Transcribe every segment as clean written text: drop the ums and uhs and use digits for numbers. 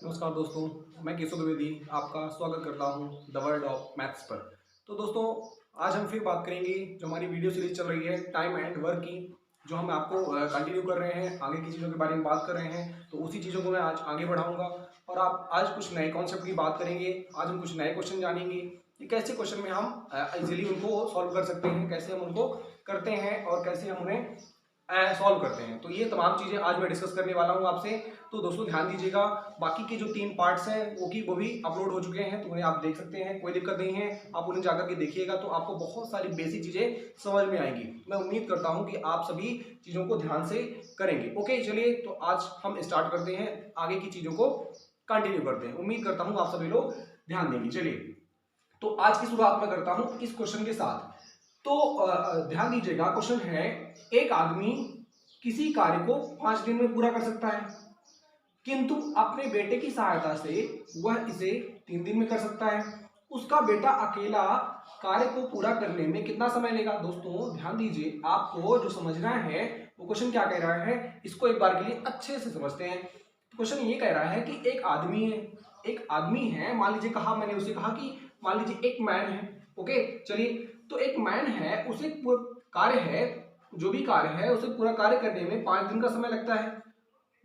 नमस्कार दोस्तों, मैं केशव द्विवेदी आपका स्वागत करता हूं द वर्ल्ड ऑफ मैथ्स पर। तो दोस्तों, आज हम फिर बात करेंगे जो हमारी वीडियो सीरीज चल रही है टाइम एंड वर्क की, जो हम आपको कंटिन्यू कर रहे हैं, आगे की चीज़ों के बारे में बात कर रहे हैं। तो उसी चीज़ों को मैं आज आगे बढ़ाऊंगा और आप आज कुछ नए कॉन्सेप्ट की बात करेंगे। आज हम कुछ नए क्वेश्चन जानेंगे कि कैसे क्वेश्चन में हम इजीली उनको सॉल्व कर सकते हैं, कैसे हम उनको करते हैं और कैसे हम उन्हें सॉल्व करते हैं। तो ये तमाम चीज़ें आज मैं डिस्कस करने वाला हूँ आपसे। तो दोस्तों ध्यान दीजिएगा, बाकी के जो 3 पार्ट्स हैं वो भी अपलोड हो चुके हैं, तो उन्हें आप देख सकते हैं, कोई दिक्कत नहीं है। आप उन्हें जाकर के देखिएगा तो आपको बहुत सारी बेसिक चीज़ें समझ में आएंगी। मैं उम्मीद करता हूँ कि आप सभी चीज़ों को ध्यान से करेंगे। ओके, चलिए तो आज हम स्टार्ट करते हैं, आगे की चीज़ों को कंटिन्यू करते हैं। उम्मीद करता हूँ आप सभी लोग ध्यान देंगे। चलिए तो आज की शुरुआत मैं करता हूँ इस क्वेश्चन के साथ। तो ध्यान दीजिएगा, क्वेश्चन है एक आदमी किसी कार्य को 5 दिन में पूरा कर सकता है, किंतु अपने बेटे की सहायता से वह इसे 3 दिन में कर सकता है। उसका बेटा अकेला कार्य को पूरा करने में कितना समय लेगा? दोस्तों ध्यान दीजिए, आपको जो समझना है वो क्वेश्चन क्या कह रहा है, इसको एक बार के लिए अच्छे से समझते हैं। क्वेश्चन ये कह रहा है कि एक आदमी है, मान लीजिए मैंने उसे कहा कि मान लीजिए एक मैन है। ओके, चलिए तो एक मैन है, उसे कार्य है, जो भी कार्य है उसे पूरा कार्य करने में 5 दिन का समय लगता है।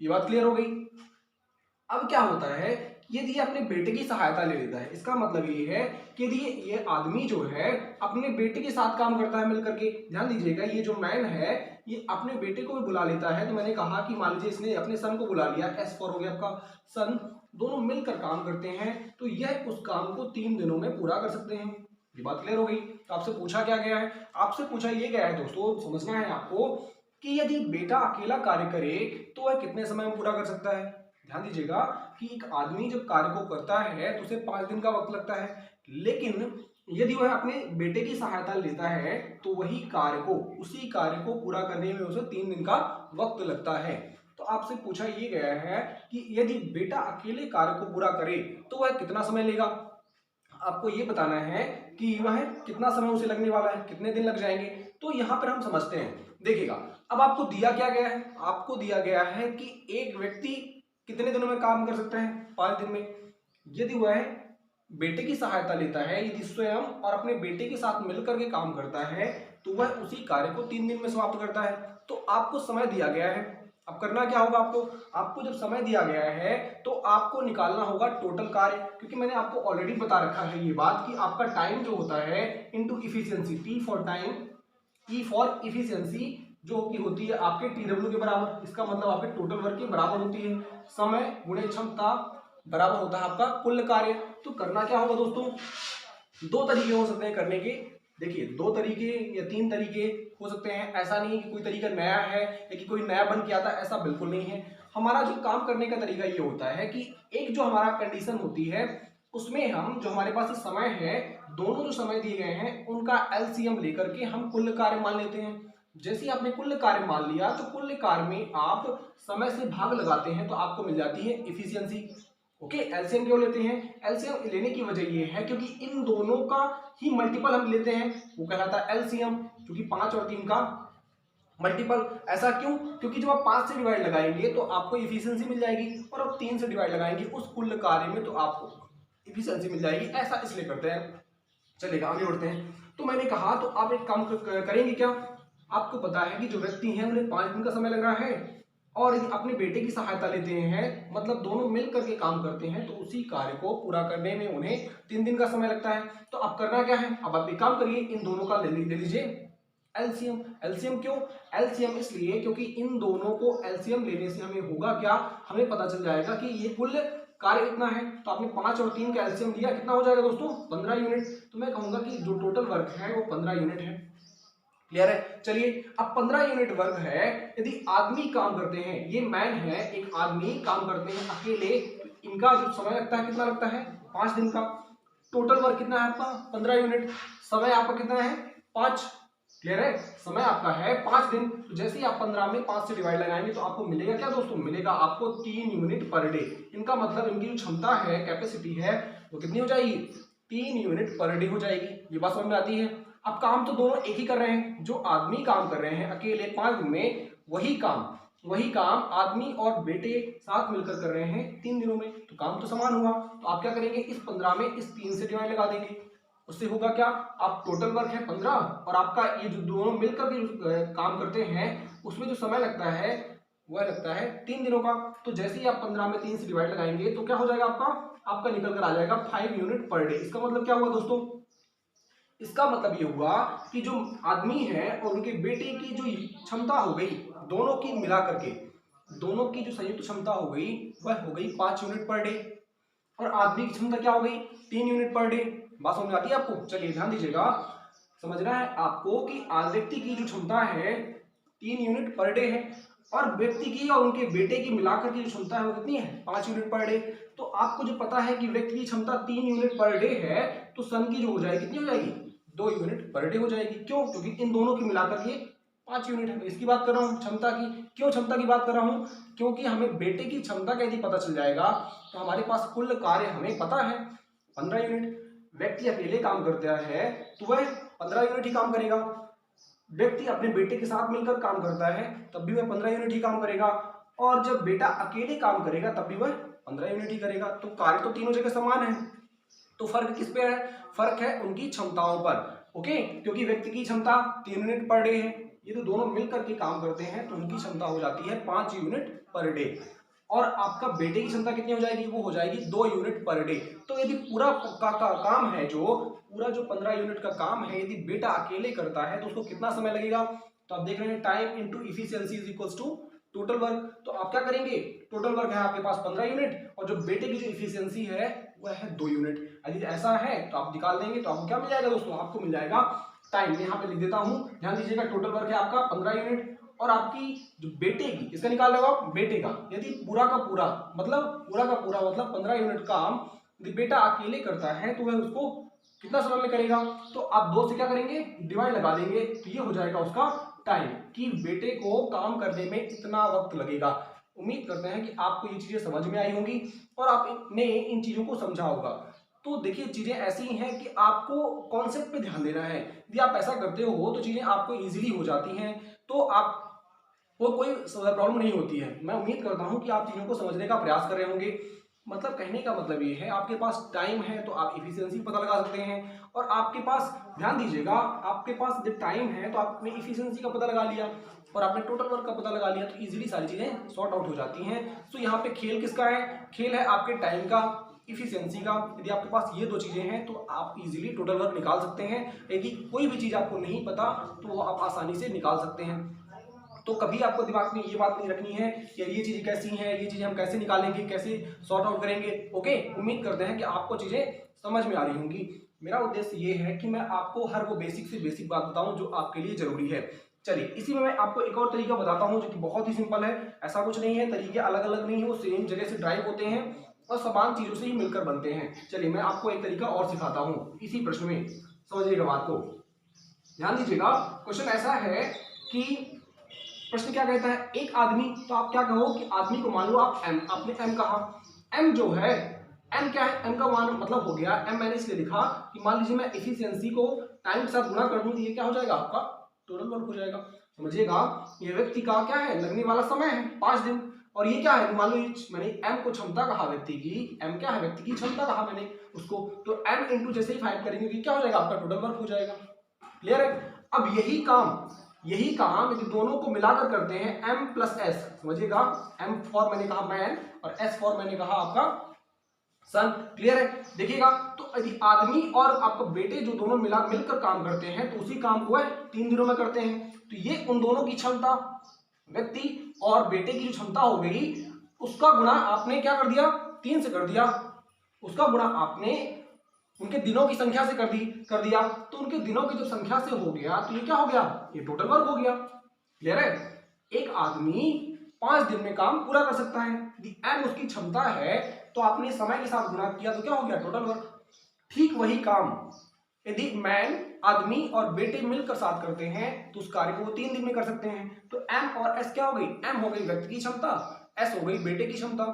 ये बात क्लियर हो गई। अब क्या होता है, यदि ये अपने बेटे की सहायता ले लेता है, इसका मतलब ये है कि यदि ये आदमी जो है अपने बेटे के साथ काम करता है मिलकर के। ध्यान दीजिएगा, ये जो मैन है ये अपने बेटे को भी बुला लेता है। तो मैंने कहा कि मान लीजिए इसने अपने सन को बुला लिया, एस फॉर हो गया आपका सन, दोनों मिलकर काम करते हैं, तो यह उस काम को 3 दिनों में पूरा कर सकते हैं। ये बात क्लियर हो गई। तो आपसे पूछा क्या गया है? आपसे पूछा ये गया है दोस्तों, समझना है आपको कि यदि बेटा अकेला कार्य करे तो वह कितने समय में पूरा कर सकता है। ध्यान दीजिएगा कि एक आदमी जब कार्य को करता है तो उसे 5 दिन का वक्त लगता है, लेकिन यदि वह अपने बेटे की सहायता लेता है तो उसी कार्य को पूरा करने में उसे 3 दिन का वक्त लगता है। तो आपसे पूछा ये गया है कि यदि बेटा अकेले कार्य को पूरा करे तो वह कितना समय लेगा। आपको ये बताना है कि वह कितना समय उसे लगने वाला है, कितने दिन लग जाएंगे। तो यहां पर हम समझते हैं, देखिएगा अब आपको दिया क्या गया है, आपको दिया गया है कि एक व्यक्ति कितने दिनों में काम कर सकता है, 5 दिन में। यदि वह बेटे की सहायता लेता है, यदि स्वयं और अपने बेटे के साथ मिलकर के काम करता है, तो वह उसी कार्य को 3 दिन में समाप्त करता है। तो आपको समय दिया गया है, अब करना क्या होगा आपको जब समय दिया गया है तो आपको निकालना होगा टोटल कार्य, क्योंकि मैंने आपको ऑलरेडी बता रखा है ये बात कि आपका टाइम जो होता है into efficiency, T for time, E for efficiency, जो की होती है आपके टी डब्ल्यू के बराबर। इसका मतलब आपके टोटल वर्क के बराबर होती है समय गुणे क्षमता, बराबर होता है आपका कुल कार्य। तो करना क्या होगा दोस्तों, 2 तरीके हो सकते हैं करने के। देखिए 2 तरीके या 3 तरीके हो सकते हैं। ऐसा नहीं है कि कोई तरीका नया है या कि कोई नया बन के आता है, ऐसा बिल्कुल नहीं है। हमारा जो काम करने का तरीका ये होता है कि एक जो हमारा कंडीशन होती है उसमें हम जो हमारे पास समय है, दोनों जो समय दिए गए हैं उनका एलसीएम लेकर के हम कुल कार्य मान लेते हैं। जैसे ही आपने कुल कार्य मान लिया तो कुल कार्य में आप समय से भाग लगाते हैं तो आपको मिल जाती है इफिशियंसी। ओके, एलसीएम क्यों लेते हैं? एलसीएम लेने की वजह ये है क्योंकि इन दोनों का ही मल्टीपल हम लेते हैं, वो कहलाता है एलसीएम, क्योंकि 5 और 3 का मल्टीपल। ऐसा क्यों? क्योंकि जब आप 5 से डिवाइड लगाएंगे तो आपको इफिशियंसी मिल जाएगी, और आप 3 से डिवाइड लगाएंगे उस कुल कार्य में तो आपको इफिशियंसी मिल जाएगी। ऐसा इसलिए करते हैं। चलेगा, आगे बढ़ते हैं। तो मैंने कहा तो आप एक काम करेंगे क्या, आपको पता है कि जो व्यक्ति हैं उन्हें 5 दिन का समय लग रहा है, और यदि अपने बेटे की सहायता लेते हैं, मतलब दोनों मिल करके काम करते हैं, तो उसी कार्य को पूरा करने में उन्हें 3 दिन का समय लगता है। तो अब करना क्या है, अब आप एक काम करिए, इन दोनों का ले लीजिए एलसीएम। एलसीएम क्यों? एलसीएम इसलिए क्योंकि इन दोनों को एलसीएम लेने से हमें होगा क्या, हमें पता चल जाएगा कि ये कुल कार्य कितना है। तो आपने 5 और 3 का एलसीएम लिया, कितना हो जाएगा दोस्तों? 15 यूनिट। तो मैं कहूंगा कि जो टोटल वर्क है वो 15 यूनिट है। क्लियर है? चलिए, अब 15 यूनिट वर्क है, यदि आदमी काम करते हैं, ये मैन है, एक आदमी काम करते हैं अकेले, तो इनका जो समय लगता है कितना लगता है? 5 दिन का। टोटल वर्क कितना है आपका? 15 यूनिट। समय आपका कितना है? 5। क्लियर है? समय आपका है 5 दिन। तो जैसे ही आप 15 में 5 से डिवाइड लगाएंगे तो आपको मिलेगा क्या दोस्तों? मिलेगा आपको 3 यूनिट पर डे। इनका मतलब इनकी जो क्षमता है, कैपेसिटी है, वो कितनी हो जाएगी? 3 यूनिट पर डे हो जाएगी। ये बात समझ में आती है? अब काम तो दोनों एक ही कर रहे हैं, जो आदमी काम कर रहे हैं अकेले 5 दिन में, वही काम वही काम आदमी और बेटे साथ मिलकर कर रहे हैं 3 दिनों में, तो काम तो समान हुआ। तो आप क्या करेंगे, इस 15 में इस 3 से डिवाइड लगा देंगे। उससे होगा क्या, आप टोटल वर्क है 15 और आपका ये जो दोनों मिलकर के काम करते हैं उसमें जो समय लगता है वह लगता है 3 दिनों का। तो जैसे ही आप 15 में 3 से डिवाइड लगाएंगे तो क्या हो जाएगा, आपका निकल कर आ जाएगा 5 यूनिट पर डे। इसका मतलब क्या हुआ दोस्तों, इसका मतलब ये हुआ कि जो आदमी है और उनके बेटे की जो क्षमता हो गई, दोनों की मिला करके दोनों की जो संयुक्त क्षमता हो गई वह हो गई 5 यूनिट पर डे, और आदमी की क्षमता क्या हो गई 3 यूनिट पर डे। बात समझ में आती है आपको? चलिए ध्यान दीजिएगा, समझना है आपको कि व्यक्ति की जो क्षमता है 3 यूनिट पर डे है, और व्यक्ति की और उनके बेटे की मिलाकर की जो क्षमता है वो कितनी है 5 यूनिट पर डे। तो आपको जो पता है कि व्यक्ति की क्षमता 3 यूनिट पर डे है, तो सन की जो हो जाएगी कितनी हो जाएगी 2 यूनिट पर डे हो जाएगी। क्यों? क्योंकि इन दोनों की मिलाकर के 5 यूनिट है। इसकी बात कर रहा हूँ क्षमता की। क्यों क्षमता की बात कर रहा हूँ? क्योंकि हमें बेटे की क्षमता का यदि पता चल जाएगा तो हमारे पास कुल कार्य हमें पता है 15 यूनिट। व्यक्ति अकेले काम करता है तो वह 15 यूनिट ही काम करेगा। व्यक्ति अपने बेटे के साथ मिलकर काम करता है तब भी वह 15 यूनिट ही काम करेगा, और जब बेटा अकेले काम करेगा तब भी वह 15 यूनिट ही करेगा। तो कार्य तो तीनों जगह समान है, तो फर्क किस पे है? फर्क है उनकी क्षमताओं पर। ओके, क्योंकि व्यक्ति की क्षमता 3 यूनिट पर डे है, ये तो दोनों मिलकर के काम करते हैं तो उनकी क्षमता हो जाती है 5 यूनिट पर डे, और आपका बेटे की क्षमता कितनी हो जाएगी, वो हो जाएगी 2 यूनिट पर डे। तो यदि पूरा काम है जो पूरा जो 15 यूनिट का काम है यदि बेटा अकेले करता है तो उसको कितना समय लगेगा? तो आप देख रहे हैं time into efficiency is equals to total work. तो आप क्या करेंगे, टोटल वर्क है आपके पास 15 यूनिट और जो बेटे की जो इफिशियंसी है वह है 2 यूनिट। यदि ऐसा है तो आप निकाल देंगे तो आपको क्या मिल जाएगा दोस्तों, आपको मिल जाएगा टाइम। यहाँ पे लिख देता हूं, ध्यान दीजिएगा, टोटल वर्क है आपका 15 यूनिट और आपकी जो बेटे की, इसका निकाल रहे हो आप बेटे का, यदि पूरा का पूरा मतलब 15 यूनिट काम यदि बेटा अकेले करता है तो वह उसको कितना समय में करेगा? तो आप 2 से क्या करेंगे, डिवाइड लगा देंगे, तो ये हो जाएगा उसका टाइम कि बेटे को काम करने में इतना वक्त लगेगा। उम्मीद करते हैं कि आपको ये चीजें समझ में आई होंगी और आपने इन चीजों को समझा होगा। तो देखिए चीजें ऐसी हैं कि आपको कॉन्सेप्ट पे ध्यान देना है। यदि आप ऐसा करते हो तो चीजें आपको इजीली हो जाती हैं, तो आप वो कोई प्रॉब्लम नहीं होती है। मैं उम्मीद करता हूं कि आप चीजों को समझने का प्रयास कर रहे होंगे। मतलब कहने का मतलब ये है, आपके पास टाइम है तो आप इफिशियंसी पता लगा सकते हैं, और आपके पास, ध्यान दीजिएगा, आपके पास जब टाइम है तो आपने इफिशियंसी का पता लगा लिया और आपने टोटल वर्क का पता लगा लिया, तो इजीली सारी चीजें सॉर्ट आउट हो जाती हैं। तो यहाँ पे खेल किसका है? खेल है आपके टाइम का, इफिशियंसी का। यदि आपके पास ये 2 चीजें हैं तो आप इजीली टोटल वर्क निकाल सकते हैं। यदि कोई भी चीज आपको नहीं पता तो वो आप आसानी से निकाल सकते हैं। तो कभी आपको दिमाग में ये बात नहीं रखनी है कि ये चीज़ें कैसी हैं, ये चीज़ें हम कैसे निकालेंगे, कैसे सॉर्ट आउट करेंगे। ओके, उम्मीद करते हैं कि आपको चीज़ें समझ में आ रही होंगी। मेरा उद्देश्य ये है कि मैं आपको हर वो बेसिक से बेसिक बात बताऊं जो आपके लिए जरूरी है। चलिए इसी में मैं आपको एक और तरीका बताता हूं जो कि बहुत ही सिंपल है। ऐसा कुछ नहीं है, तरीके अलग अलग नहीं है, वो सेम जगह से ड्राइव होते हैं और समान चीज़ों से ही मिलकर बनते हैं। चलिए मैं आपको एक तरीका और सिखाता हूँ इसी प्रश्न में, समझिएगा बात को, ध्यान दीजिएगा। क्वेश्चन ऐसा है कि प्रश्न क्या कहता है, एक आदमी, तो आप क्या कहो कि आदमी को मान लो आप एम, आपने एम कहा, एम जो है, एम क्या है, एम का मान मतलब हो गया, एम मैंने इसलिए लिखा कि मान लीजिए मैं इफिशियंसी को टाइम के साथ गुणा कर दूं तो ये क्या हो जाएगा, आपका टोटल वर्क हो जाएगा। समझिएगा, ये व्यक्ति का क्या है, लगने वाला समय है 5 दिन, और ये क्या है, मान लो मैंने एम को क्षमता कहा व्यक्ति की, एम क्या है, व्यक्ति की क्षमता कहा मैंने उसको, तो एम इंटू जैसे ही 5 करेंगे क्या हो जाएगा, आपका टोटल वर्क हो जाएगा। क्लियर है? अब यही काम यदि दोनों को मिलाकर करते हैं m प्लस एस, समझिएगा, m फॉर मैंने कहा मैन और s फॉर मैंने कहा आपका सन। क्लियर है? देखिएगा, तो यदि आदमी और आपका बेटे जो दोनों मिलकर काम करते हैं तो उसी काम को 3 दिनों में करते हैं, तो ये उन दोनों की क्षमता, व्यक्ति और बेटे की जो क्षमता हो गई उसका गुणा आपने क्या कर दिया, 3 से कर दिया, उसका गुणा आपने उनके दिनों की संख्या से कर दिया, तो उनके दिनों की जब संख्या से हो गया तो ये क्या हो गया, ये टोटल वर्क हो गया। क्लियर है? एक आदमी 5 दिन में काम पूरा कर सकता है, यदि एम उसकी क्षमता है तो आपने समय के साथ गुणा किया तो क्या हो गया, टोटल वर्क। ठीक वही काम यदि मैन, आदमी और बेटे मिलकर साथ करते हैं तो उस कार्य को वो 3 दिन में कर सकते हैं। तो एम और एस क्या हो गई, एम हो गई व्यक्ति की क्षमता, एस हो गई बेटे की क्षमता।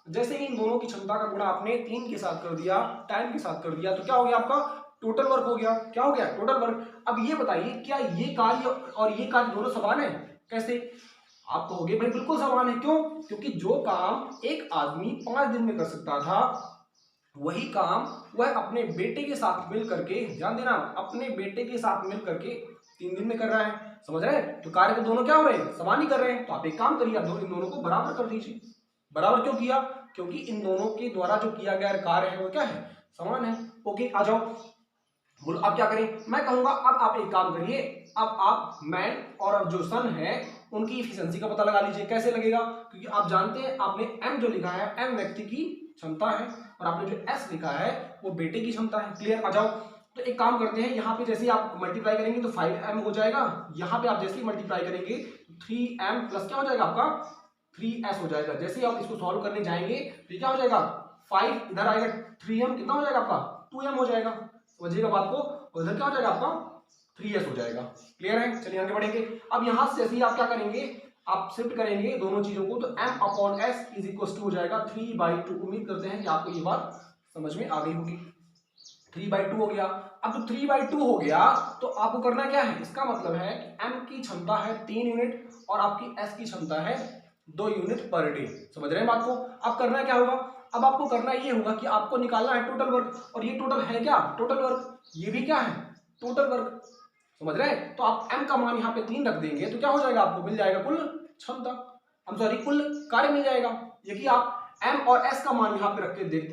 जैसे ही इन दोनों की क्षमता का गुणा आपने 3 के साथ कर दिया, टाइम के साथ कर दिया, तो क्या हो गया, आपका टोटल वर्क हो गया। क्या हो गया, टोटल वर्क। अब ये बताइए क्या ये कार्य और ये कार्य दोनों समान है? कैसे? आप कहोगे भाई बिल्कुल समान है, क्यों? क्योंकि जो काम एक आदमी 5 दिन में कर सकता था, वही काम वह अपने बेटे के साथ मिल करके, ध्यान देना, अपने बेटे के साथ मिल करके 3 दिन में कर रहा है। समझ रहे हैं? तो कार्य तो दोनों क्या हो रहे हैं? समान ही कर रहे हैं। तो आप एक काम करिए, आप इन दोनों को बराबर कर दीजिए। बराबर क्यों किया? क्योंकि इन दोनों के द्वारा जो किया गया कार्य है वो क्या है? समान है। ओके, आ जाओ, बोलो अब क्या करें? मैं कहूंगा अब आप एक काम करिए, अब आप मैन और अब जो सन है उनकी इफिशिएंसी का पता लगा लीजिए। कैसे लगेगा? क्योंकि आप जानते हैं, आपने एम जो लिखा है, एम व्यक्ति की क्षमता है, और आपने जो एस लिखा है वो बेटे की क्षमता है। क्लियर? आ जाओ, तो एक काम करते हैं, यहाँ पे जैसे ही आप मल्टीप्लाई करेंगे तो 5m हो जाएगा। यहाँ पे आप जैसे ही मल्टीप्लाई करेंगे तो 3m प्लस क्या हो जाएगा आपका? 3s हो जाएगा। जैसे ही आप इसको सॉल्व करने जाएंगे तो क्या हो जाएगा? 5 इधर आएगा, 3m कितना हो जाएगा आपका? 2m हो जाएगा। समझिएगा बात को। और इधर क्या हो जाएगा आपका? 3s हो जाएगा। क्लियर है? चलिए आगे बढ़ेंगे। अब यहां से जैसे ही आप क्या करेंगे, आप शिफ्ट करेंगे दोनों चीजों को, तो m upon s is equal to हो जाएगा 3/2। उम्मीद करते हैं कि आपको ये बात समझ में आ गई होगी। 3/2 हो गया। अब जो 3/2 हो गया तो आपको करना क्या है? इसका मतलब है कि m की क्षमता है 3 यूनिट और आपकी s की क्षमता है 2 यूनिट पर डे। समझ रहे हैं बात को? अब करना क्या होगा? अब आपको करना ये होगा कि आपको निकालना है टोटल वर्क, और ये टोटल है क्या? Total work. ये भी क्या है? Total work. समझ रहे हैं? तो आप m का मान यहाँ पे 3 रख देंगे तो क्या हो जाएगा? आपको मिल जाएगा कुल क्षमता, हम सॉरी कुल कार्य मिल जाएगा। ये कि आप m और s का मान यहाँ पे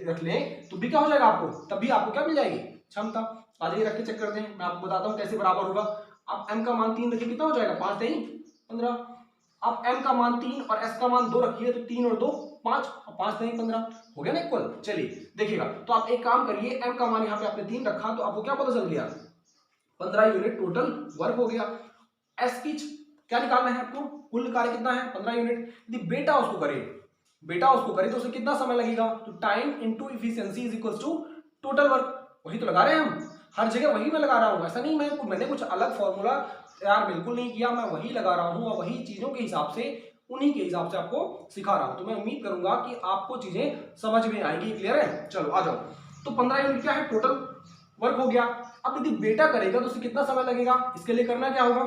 रख लें तो भी क्या हो जाएगा आपको? तब भी आपको क्या मिल जाएगी? क्षमता। आ जाइए, रख के चेक करते हैं, मैं आपको बताता हूँ कैसे बराबर होगा। आप m का मान 3 रखिए, कितना हो जाएगा? 5 3 15। आप m का मान 3 और s का मान 2 रखिए तो 3 और 2 5, और 5 3 15 हो गया ना इक्वल। चलिए देखिएगा, तो आप एक काम करिए, m का मान यहाँ पे आपने 3 रखा तो आपको क्या पता चल गया? 15 यूनिट टोटल वर्क हो गया। s की क्या निकालना है आपको? कुल कार्य कितना है? 15 यूनिट। यदि बेटा उसको करे तो उसे कितना समय लगेगा? तो time into efficiency is equal to total work. वही तो लगा रहे हैं हम, हर जगह वही मैं लगा रहा हूँ। ऐसा नहीं मैंने कुछ अलग फॉर्मूला तैयार बिल्कुल नहीं किया, मैं वही लगा रहा हूँ और वही चीजों के हिसाब से, उन्हीं के हिसाब से आपको सिखा रहा हूँ। तो मैं उम्मीद करूंगा कि आपको चीजें समझ में आएंगी। क्लियर है? चलो आ जाओ। तो 15 यूनिट क्या है? टोटल वर्क हो गया। अब यदि बेटा करेगा तो उसे कितना समय लगेगा? इसके लिए करना क्या होगा?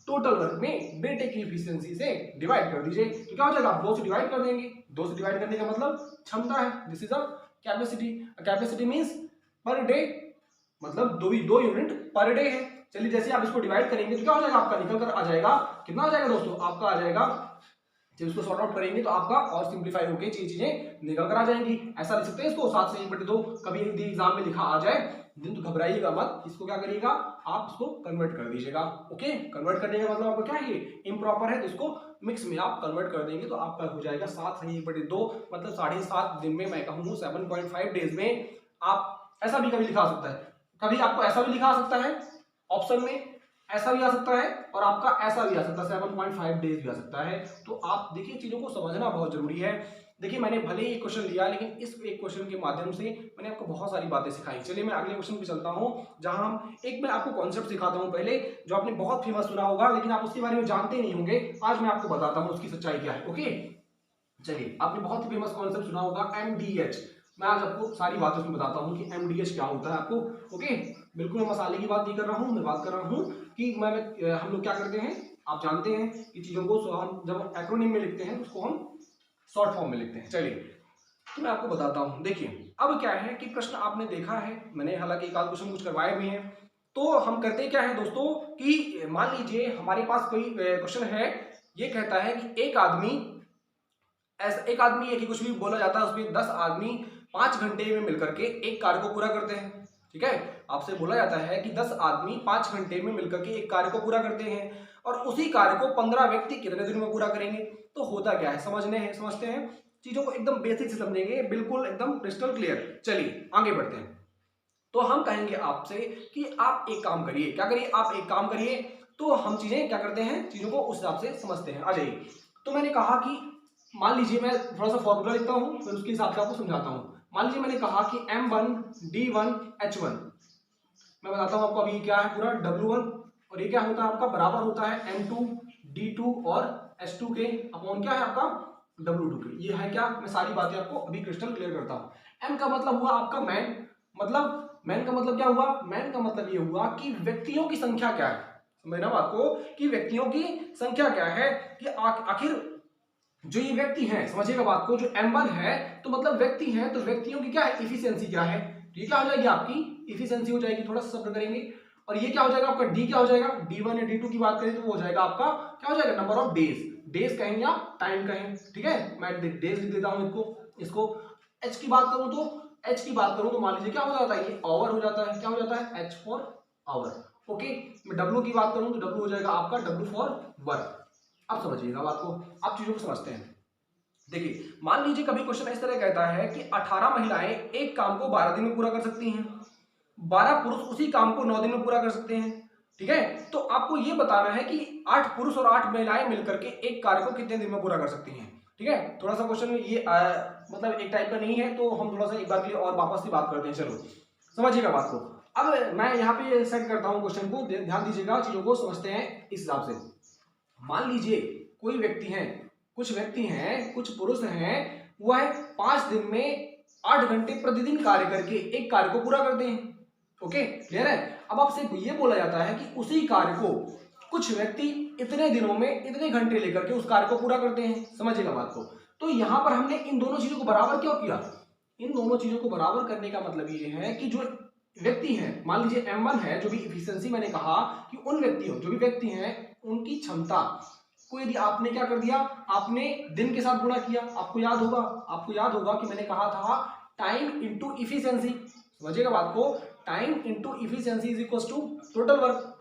टोटल वर्क में बेटे की इफिशिएंसी से डिवाइड कर दीजिए। तो क्या हो जाएगा? आप 2 से डिवाइड कर देंगे। 2 से डिवाइड करने का मतलब क्षमता है। This is a capacity. Capacity means per day, मतलब 2 यूनिट पर डे है। चलिए जैसे आप इसको डिवाइड करेंगे तो क्या हो जाएगा? आपका निकल कर आ जाएगा, कितना आ जाएगा दोस्तों? आपका आ जाएगा, जब इसको सॉर्ट आउट करेंगे तो आपका और सिंप्लीफाई होकर चीजें निकल कर आ जाएंगी। ऐसा लिख सकते हैं इसको 7 से 1/2। कभी यदि एग्जाम में लिखा आ जाए दिन तो घबराइएगा मत, इसको क्या करिएगा? आप इसको कन्वर्ट कर दीजिएगा। ओके, कन्वर्ट करने का मतलब आपको क्या है? ये इम्प्रॉपर है तो इसको मिक्स में आप कन्वर्ट कर देंगे तो आपका हो जाएगा 7 से 1/2, मतलब 7.5 दिन में, मैं कहूँ 7.5 डेज में। आप ऐसा भी कभी लिखा सकता है, कभी आपको ऐसा भी लिखा सकता है ऑप्शन में, ऐसा भी आ सकता है और आपका ऐसा भी आ सकता है, 7.5 डेज भी आ सकता है। तो आप देखिए, चीजों को समझना बहुत जरूरी है। देखिए मैंने भले ही एक क्वेश्चन लिया, लेकिन इस एक क्वेश्चन के माध्यम से मैंने आपको बहुत सारी बातें सिखाई। चलिए मैं अगले क्वेश्चन पे चलता हूं, जहां हम एक मैं आपको कॉन्सेप्ट सिखाता हूं पहले, जो आपने बहुत फेमस सुना होगा लेकिन आप उसके बारे में जानते नहीं होंगे। आज मैं आपको बताता हूं उसकी सच्चाई क्या है। ओके, चलिए आपने बहुत ही फेमस कॉन्सेप्ट सुना होगा एमडीएच। मैं आज आपको सारी बातें उसमें बताता हूँ कि एमडीएच क्या होता है आपको। ओके, बिल्कुल मैं मसाले की बात नहीं कर रहा हूँ, मैं बात कर रहा हूँ कि हम लोग क्या करते हैं। आप जानते हैं कि चीजों को हम जब एक्रोनिम में लिखते हैं उसको हम शॉर्ट फॉर्म में लिखते हैं। चलिए तो मैं आपको बताता हूँ। देखिए अब क्या है कि प्रश्न आपने देखा है, मैंने हालांकि एक आध क्वेश्चन कुछ करवाए भी हैं। तो हम करते क्या है दोस्तों कि मान लीजिए हमारे पास कोई क्वेश्चन है, ये कहता है कि एक आदमी है कि कुछ भी बोला जाता है उसमें 10 आदमी 5 घंटे में मिलकर के एक कार्य को पूरा करते हैं। ठीक है, आपसे बोला जाता है कि 10 आदमी 5 घंटे में मिलकर के एक कार्य को पूरा करते हैं और उसी कार्य को 15 व्यक्ति कितने दिन में पूरा करेंगे। तो होता क्या है समझते हैं चीजों को, एकदम बेसिक से समझेंगे, बिल्कुल एकदम क्रिस्टल क्लियर। चलिए आगे बढ़ते हैं। तो हम कहेंगे आपसे कि आप एक काम करिए, क्या करिए? आप एक काम करिए। तो हम चीजें क्या करते हैं, चीजों को उस हिसाब से समझते हैं। आ जाइए। तो मैंने कहा कि मान लीजिए मैं थोड़ा सा फॉर्मूला लिखता हूं, फिर उसके हिसाब से आपको समझाता हूं। मान लीजिए मैंने कहा कि m1 d1 h1, मैं बताता हूं आपको अभी क्या है पूरा w1, और ये क्या होता है आपका? बराबर होता है m2 d2 और h2 के अपॉन क्या है आपका? w2 के। ये है क्या? मैं सारी बातें आपको अभी क्रिस्टल क्लियर करता हूं। m का मतलब हुआ आपका मैन, मतलब मैन का मतलब क्या हुआ? मैन का मतलब ये हुआ कि व्यक्तियों की संख्या क्या है। समझना बात को कि व्यक्तियों की संख्या क्या है, कि आखिर जो ये व्यक्ति हैं, समझिएगा बात को, जो M1 है तो मतलब व्यक्ति हैं, तो व्यक्तियों की क्या है, इफिशियंसी क्या है, तो ये क्या हो जाएगी आपकी इफिशियंसी हो जाएगी। थोड़ा सा सब्र करेंगे और ये क्या हो जाएगा आपका डी, क्या हो जाएगा D1 या D2 की बात करें तो वो हो जाएगा आपका क्या हो जाएगा, नंबर ऑफ डेज, डेज कहें या टाइम कहें, ठीक है। मैं डेज लिख देता हूं इसको। एच की बात करूं तो मान लीजिए क्या हो जाता है, ये आवर हो जाता है, क्या हो जाता है, एच फॉर आवर। ओके, मैं डब्ल्यू की बात करूं तो डब्ल्यू हो जाएगा आपका डब्ल्यू फॉर वर्क। अब समझिएगा बात को, आप चीजों को समझते हैं। देखिए मान लीजिए कभी क्वेश्चन इस तरह कहता है कि 18 महिलाएं एक काम को 12 दिन में पूरा कर सकती हैं, 12 पुरुष उसी काम को 9 दिन में पूरा कर सकते हैं, ठीक है। तो आपको ये बताना है कि 8 पुरुष और 8 महिलाएं मिलकर के एक कार्य को कितने दिन में पूरा कर सकती हैं, ठीक है। थोड़ा सा क्वेश्चन ये मतलब एक टाइप का नहीं है, तो हम थोड़ा सा एक बार के लिए और वापस से बात करते हैं। चलो समझिएगा बात को। अब मैं यहाँ पे सेट करता हूँ क्वेश्चन को, ध्यान दीजिएगा, चीजों को समझते हैं इस हिसाब से। मान लीजिए कोई व्यक्ति है, कुछ व्यक्ति हैं, कुछ पुरुष हैं, वह 5 दिन में 8 घंटे प्रतिदिन कार्य करके एक कार्य को पूरा करते हैं। ओके, क्लियर है। अब आपसे ये बोला जाता है कि उसी कार्य को कुछ व्यक्ति इतने दिनों में इतने घंटे लेकर के उस कार्य को पूरा करते हैं, समझिएगा बात को। तो यहां पर हमने इन दोनों चीजों को बराबर क्यों किया, इन दोनों चीजों को बराबर करने का मतलब ये है कि जो व्यक्ति हैं, मान लीजिए M1 है, जो भी इफिशिएंसी मैंने कहा कि उन व्यक्तियों, जो भी व्यक्ति हैं, उनकी क्षमता को यदि आपने क्या कर दिया, आपने दिन के साथ गुणा किया। आपको याद होगा कि मैंने कहा था टाइम इंटू इफिशिएंसी, समझिएगा बात को, time into efficiency is equal to total work.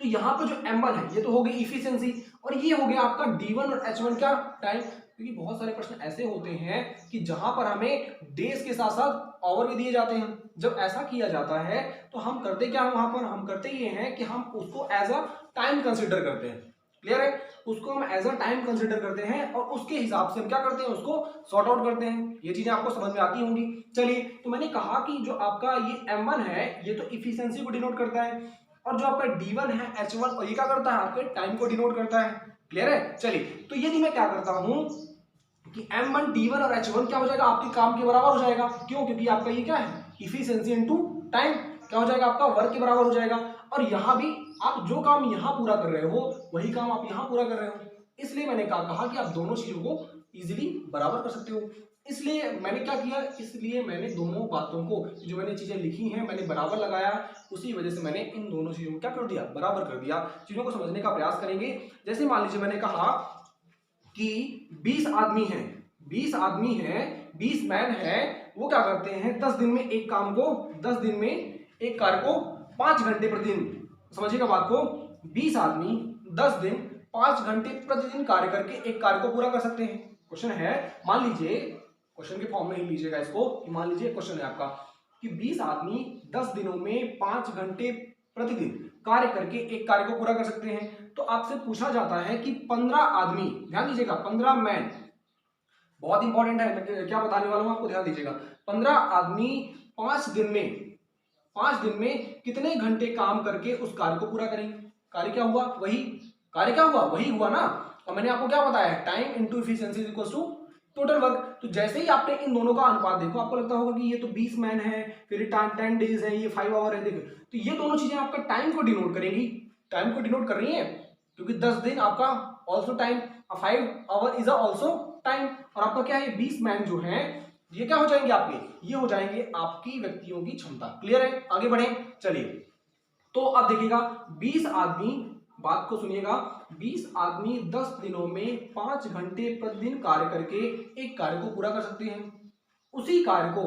तो यहाँ पे जो M1 है ये तो हो गई इफिशिएंसी, और ये हो गया आपका D1 और H1 क्या, टाइम। क्योंकि बहुत सारे प्रश्न ऐसे होते हैं कि जहां पर हमें डेज के साथ साथ आवर भी दिए जाते हैं। जब ऐसा किया जाता है तो हम करते क्या हैं, वहां पर हम करते ये हैं कि हम उसको एज अ टाइम कंसिडर करते हैं, क्लियर है, उसको हम एज अ टाइम कंसिडर करते हैं और उसके हिसाब से हम क्या करते हैं, उसको सॉर्ट आउट करते हैं। ये चीजें आपको समझ में आती होंगी। चलिए, तो मैंने कहा कि जो आपका ये M1 है ये तो इफिशिएंसी को डिनोट करता है, और जो आपका D1 है H1 और ये क्या करता है, आपके टाइम को डिनोट करता है, क्लियर है। चलिए, तो यदि मैं क्या करता हूं कि M1 D1 और H1 क्या हो जाएगा, आपके काम के बराबर हो जाएगा। क्यों, क्योंकि आपका ये क्या है, इफिशिएंसी इनटू टाइम, क्या हो जाएगा, आपका वर्क के बराबर हो जाएगा। और यहां भी आप जो काम यहां पूरा कर रहे हो वही काम आप यहां पूरा कर रहे हो, इसलिए मैंने कहा कि आप दोनों चीजों को इजीली बराबर कर सकते हो। इसलिए मैंने क्या किया, इसलिए मैंने दोनों बातों को, जो मैंने चीजें लिखी हैं, मैंने बराबर लगाया, उसी वजह से मैंने इन दोनों चीजों को क्या कर दिया, बराबर कर दिया। चीजों को समझने का प्रयास करेंगे। जैसे मान लीजिए मैंने कहा कि 20 आदमी हैं, 20 आदमी हैं, 20 मैन है, वो क्या करते हैं 10 दिन में एक काम को, 10 दिन में एक कार्य को 5 घंटे प्रतिदिन, समझिएगा बात को, 20 आदमी 10 दिन 5 घंटे प्रतिदिन कार्य करके एक कार्य को पूरा कर सकते हैं। क्वेश्चन है, मान लीजिए क्वेश्चन के फॉर्म में ही लीजिएगा इसको, मान लीजिए क्वेश्चन है आपका कि 20 आदमी 10 दिनों में 5 घंटे प्रतिदिन कार्य करके एक कार्य को पूरा कर सकते हैं। तो आपसे पूछा जाता है कि 15 आदमी, ध्यान दीजिएगा, 15 मैन, बहुत इंपॉर्टेंट है, मैं क्या बताने वाला हूं आपको, ध्यान दीजिएगा। 15 आदमी 5 दिन में कितने घंटे काम करके उस कार्य को पूरा करेंगे। कार्य क्या हुआ, वही हुआ ना। और मैंने आपको क्या बताया, time into efficiency is equal to total work. तो जैसे ही आपने इन दोनों का अनुपात देखो, आपको लगता होगा कि ये तो 20 मैन है, फिर 10 डेज है, ये 5 आवर है। देखो, तो ये दोनों चीजें आपका टाइम को डिनोट करेंगी, टाइम को डिनोट कर रही है, क्योंकि 10 दिन आपका also time, 5 our is also time. और आपका क्या है, 20 मैन जो है ये क्या हो जाएंगे आपके, ये हो जाएंगे आपकी व्यक्तियों की क्षमता। क्लियर है, आगे बढ़े। चलिए, तो अब देखिएगा 20 आदमी, बात को सुनिएगा, 20 आदमी 10 दिनों में 5 घंटे प्रतिदिन कार्य करके एक कार्य को पूरा कर सकते हैं। उसी कार्य को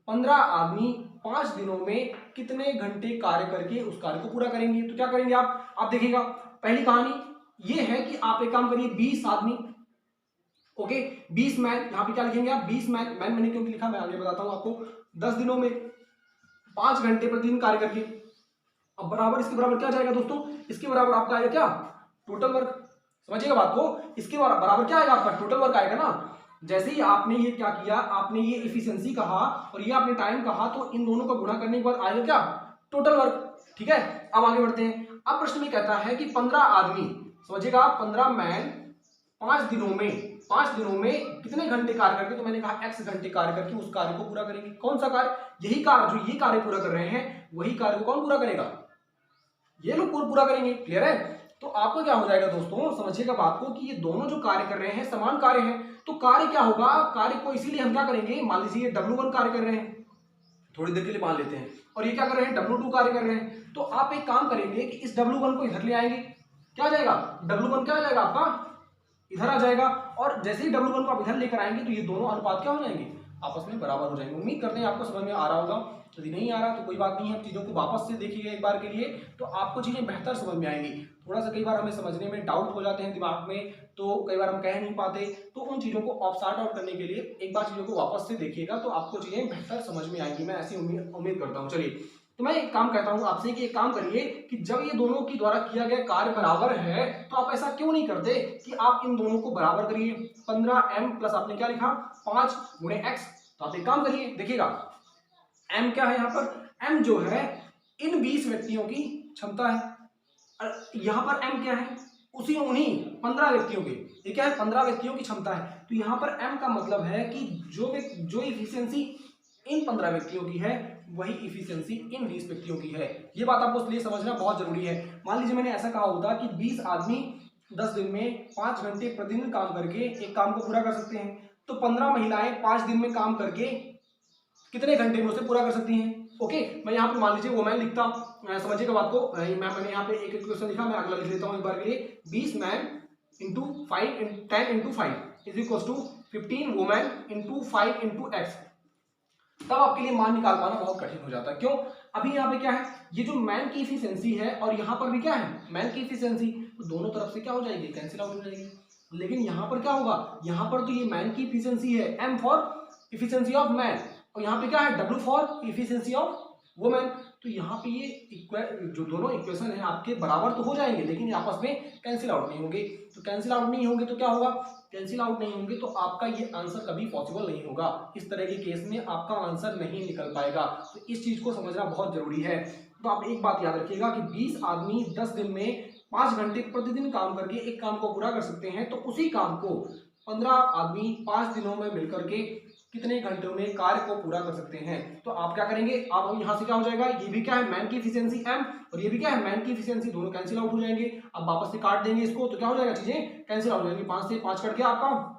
15 आदमी 5 दिनों में कितने घंटे कार्य करके उस कार्य को पूरा करेंगे। तो क्या करेंगे आप देखिएगा, पहली कहानी ये है कि आप एक काम करिए, 20 आदमी, ओके, 20 मैन, यहां पे क्या लिखेंगे आप, 20 मैन मैंने क्यों लिखा मैं आगे बताता हूं आपको। 10 दिनों में 5 घंटे प्रतिदिन कार्य करके, अब बराबर इसके बराबर क्या जाएगा दोस्तों, इसके बराबर आपका आएगा क्या, टोटल वर्क। समझिएगा बात को, इसके बराबर क्या आएगा आपका, टोटल वर्क आएगा ना। जैसे ही आपने ये क्या किया, आपने ये इफिशिएंसी कहा और ये आपने टाइम कहा, तो इन दोनों का गुणा करने के बाद आएगा क्या, टोटल वर्क। ठीक है, अब आगे बढ़ते हैं। अब प्रश्न में कहता है कि 15 आदमी, समझिएगा 15 मैन 5 दिनों में कितने घंटे कार्य करके, तो मैंने कहा x घंटे कार्य करके उस कार्य को पूरा करेंगे। कौन सा कार्य, यही कार्य, जो ये कार्य पूरा कर रहे हैं वही कार्य को कौन पूरा करेगा, ये लोग पूरा करेंगे। क्लियर है? तो आपका क्या हो जाएगा दोस्तों, समझिएगा बात को कि ये दोनों जो कार्य कर रहे हैं समान कार्य है, तो कार्य क्या होगा, कार्य को इसीलिए हम क्या करेंगे, मान लीजिए W1 कार्य कर रहे हैं, थोड़ी देर के लिए मान लेते हैं, और ये क्या कर रहे हैं, W2 कार्य कर रहे हैं, तो आप एक काम करेंगे कि इस W1 को इधर ले आएंगे, क्या आ जाएगा, W1 क्या आ जाएगा आपका, इधर आ जाएगा, और जैसे ही W1 को आप इधर लेकर आएंगे तो ये दोनों अनुपात क्या हो जाएंगे, आपस में बराबर हो जाएंगे। उम्मीद करते हैं आपको समझ में आ रहा होगा। यदि नहीं आ रहा तो कोई बात नहीं है, चीज़ों को वापस से देखिएगा एक बार के लिए, तो आपको चीज़ें बेहतर समझ में आएंगी। थोड़ा सा कई बार हमें समझने में डाउट हो जाते हैं दिमाग में, तो कई बार हम कह नहीं पाते, तो उन चीज़ों को ऑफ सॉर्ट आउट करने के लिए एक बार चीज़ों को वापस से देखिएगा तो आपको चीज़ें बेहतर समझ में आएंगी। मैं ऐसी उम्मीद करता हूँ। चलिए, तो मैं एक काम कहता हूं आपसे कि एक काम करिए कि जब ये दोनों की द्वारा किया गया कार्य बराबर है तो आप ऐसा क्यों नहीं करते कि आप इन दोनों को बराबर करिए। 15m प्लस आपने क्या लिखा, 5 गुणे x। तो आप एक काम करिए, देखिएगा m क्या है, यहां पर m जो है इन 20 व्यक्तियों की क्षमता है, यहां पर m क्या है, उसी उन्हीं 15 व्यक्तियों की, ये क्या है, 15 व्यक्तियों की क्षमता है। तो यहां पर m का मतलब है कि जो इफिशियंसी इन 15 व्यक्तियों की है वही इफिशियंसी इन 20 व्यक्तियों की है। ये बात आपको इसलिए समझना बहुत जरूरी है। मान लीजिए मैंने ऐसा कहा होता कि 20 आदमी 10 दिन में 5 घंटे प्रतिदिन काम करके एक काम को पूरा कर सकते हैं, तो 15 महिलाएं 5 दिन में काम करके कितने घंटे में उसे पूरा कर सकती हैं। ओके, मैं यहाँ पे मान लीजिए वोमैन लिखता, समझिएगा बात को, मैंने यहाँ पे एक क्वेश्चन लिखा, मैं अगला लिख लेता हूँ एक बार के लिए। 20 man into 5 10 into 5 is equal to 15 woman into 5 into X. तब आपके लिए मान निकाल पाना बहुत कठिन हो जाता है। क्यों, अभी यहाँ पे क्या है, ये जो मैन की इफिशियंसी है और यहाँ पर भी क्या है मैन की इफिशियंसी, तो दोनों तरफ से क्या हो जाएगी, कैंसिल आउट हो जाएगी। लेकिन यहाँ पर क्या होगा, यहाँ पर तो ये मैन की इफिशियंसी है, M for efficiency of man, और यहाँ पे क्या है, W for efficiency of women. तो यहाँ पे ये जो दोनों इक्वेशन है आपके बराबर तो हो जाएंगे, लेकिन आपस में कैंसिल आउट नहीं होंगे। तो कैंसिल आउट नहीं होंगे तो क्या होगा, कैंसिल आउट नहीं होंगे तो आपका ये आंसर कभी पॉसिबल नहीं होगा। इस तरह के केस में आपका आंसर नहीं निकल पाएगा। तो इस चीज को समझना बहुत जरूरी है। तो आप एक बात याद रखिएगा कि 20 आदमी 10 दिन में 5 घंटे प्रतिदिन काम करके एक काम को पूरा कर सकते हैं, तो उसी काम को 15 आदमी 5 दिनों में मिलकर के कितने घंटों में कार्य को पूरा कर सकते हैं। तो आप क्या करेंगे, आप यहां से क्या हो जाएगा, ये भी क्या है मैन की इफिशियंसी M, और ये भी क्या है मैन की इफिशियंसी, दोनों कैंसिल आउट हो जाएंगे। अब वापस से काट देंगे इसको, तो क्या हो जाएगा, चीजें कैंसिल आउट हो जाएंगी। 5 से 5 कट गया आपका,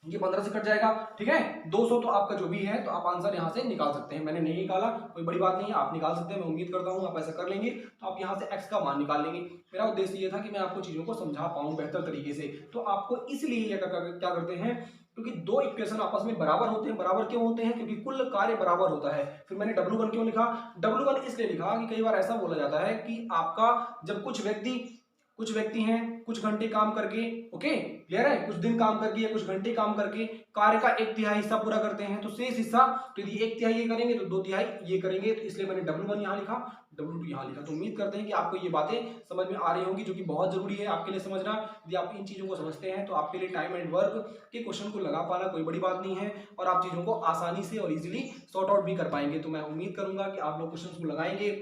ये 15 से कट जाएगा, ठीक है। 200 तो आपका जो भी है, तो आप आंसर यहां से निकाल सकते हैं। मैंने नहीं निकाला, कोई बड़ी बात नहीं है, आप निकाल सकते हैं। मैं उम्मीद करता हूं आप ऐसा कर लेंगे, तो आप यहां से x का मान निकाल लेंगे। मेरा उद्देश्य ये था कि मैं आपको चीजों को समझा पाऊं बेहतर तरीके से। तो आपको इसलिए क्या करते हैं, क्योंकि दो इक्वेशन आपस में बराबर होते हैं। बराबर क्यों होते हैं, क्योंकि कुल कार्य बराबर होता है। फिर मैंने W1 क्यों लिखा, W1 इसलिए लिखा कि कई बार ऐसा बोला जाता है कि आपका जब कुछ व्यक्ति हैं कुछ घंटे काम करके, ओके क्लियर है, कुछ दिन काम करके या कुछ घंटे काम करके कार्य का 1/3 हिस्सा पूरा करते हैं, तो शेष हिस्सा, तो यदि 1/3 ये करेंगे तो 2/3 ये करेंगे। तो इसलिए मैंने W1 यहाँ लिखा, W2 यहाँ लिखा। तो उम्मीद करते हैं कि आपको ये बातें समझ में आ रही होंगी, जो कि बहुत जरूरी है आपके लिए समझना। यदि आप इन चीजों को समझते हैं तो आपके लिए टाइम एंड वर्क के क्वेश्चन को लगा पाना कोई बड़ी बात नहीं है, और आप चीजों को आसानी से और इजीली सॉर्ट आउट भी कर पाएंगे। तो मैं उम्मीद करूंगा कि आप लोग क्वेश्चन को लगाएंगे।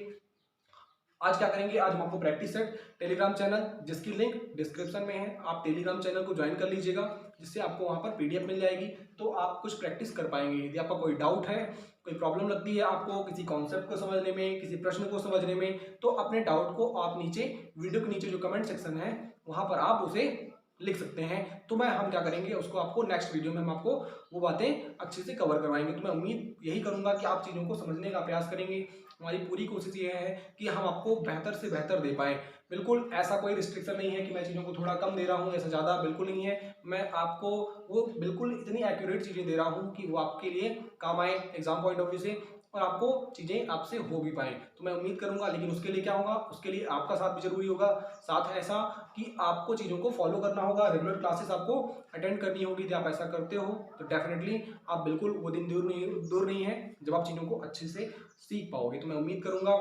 आज क्या करेंगे, आज हम आपको प्रैक्टिस सेट टेलीग्राम चैनल, जिसकी लिंक डिस्क्रिप्शन में है, आप टेलीग्राम चैनल को ज्वाइन कर लीजिएगा, जिससे आपको वहां पर PDF मिल जाएगी, तो आप कुछ प्रैक्टिस कर पाएंगे। यदि आपका कोई डाउट है, कोई प्रॉब्लम लगती है आपको किसी कॉन्सेप्ट को समझने में, किसी प्रश्न को समझने में, तो अपने डाउट को आप नीचे वीडियो के नीचे जो कमेंट सेक्शन है वहां पर आप उसे लिख सकते हैं। तो हम क्या करेंगे, उसको आपको नेक्स्ट वीडियो में हम आपको वो बातें अच्छे से कवर करवाएंगे। तो मैं उम्मीद यही करूंगा कि आप चीज़ों को समझने का प्रयास करेंगे। हमारी पूरी कोशिश ये है कि हम आपको बेहतर से बेहतर दे पाएँ। बिल्कुल ऐसा कोई रिस्ट्रिक्शन नहीं है कि मैं चीज़ों को थोड़ा कम दे रहा हूँ, ऐसा ज़्यादा बिल्कुल नहीं है। मैं आपको वो बिल्कुल इतनी एक्यूरेट चीज़ें दे रहा हूँ कि वो आपके लिए काम आए एग्जाम पॉइंट ऑफ व्यू से, और आपको चीज़ें आपसे हो भी पाए। तो मैं उम्मीद करूंगा, लेकिन उसके लिए क्या होगा, उसके लिए आपका साथ भी जरूरी होगा। साथ है ऐसा कि आपको चीज़ों को फॉलो करना होगा, रेगुलर क्लासेस आपको अटेंड करनी होगी। यदि आप ऐसा करते हो तो डेफिनेटली आप बिल्कुल वो दिन दूर नहीं है जब आप चीज़ों को अच्छे से सीख पाओगे। तो मैं उम्मीद करूंगा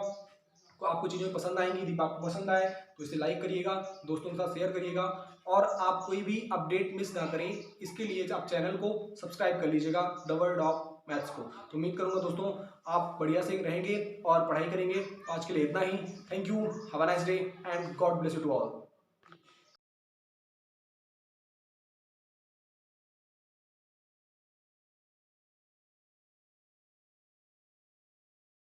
तो आपको चीज़ें पसंद आएंगी। यदि आपको पसंद आए तो इसे लाइक करिएगा, दोस्तों के साथ शेयर करिएगा, और आप कोई भी अपडेट मिस ना करें, इसके लिए आप चैनल को सब्सक्राइब कर लीजिएगा, द वर्ल्ड ऑफ मैथ्स को। तो उम्मीद करूंगा दोस्तों आप बढ़िया से रहेंगे और पढ़ाई करेंगे। आज के लिए इतना ही। Thank you, have a nice day and God bless you to all.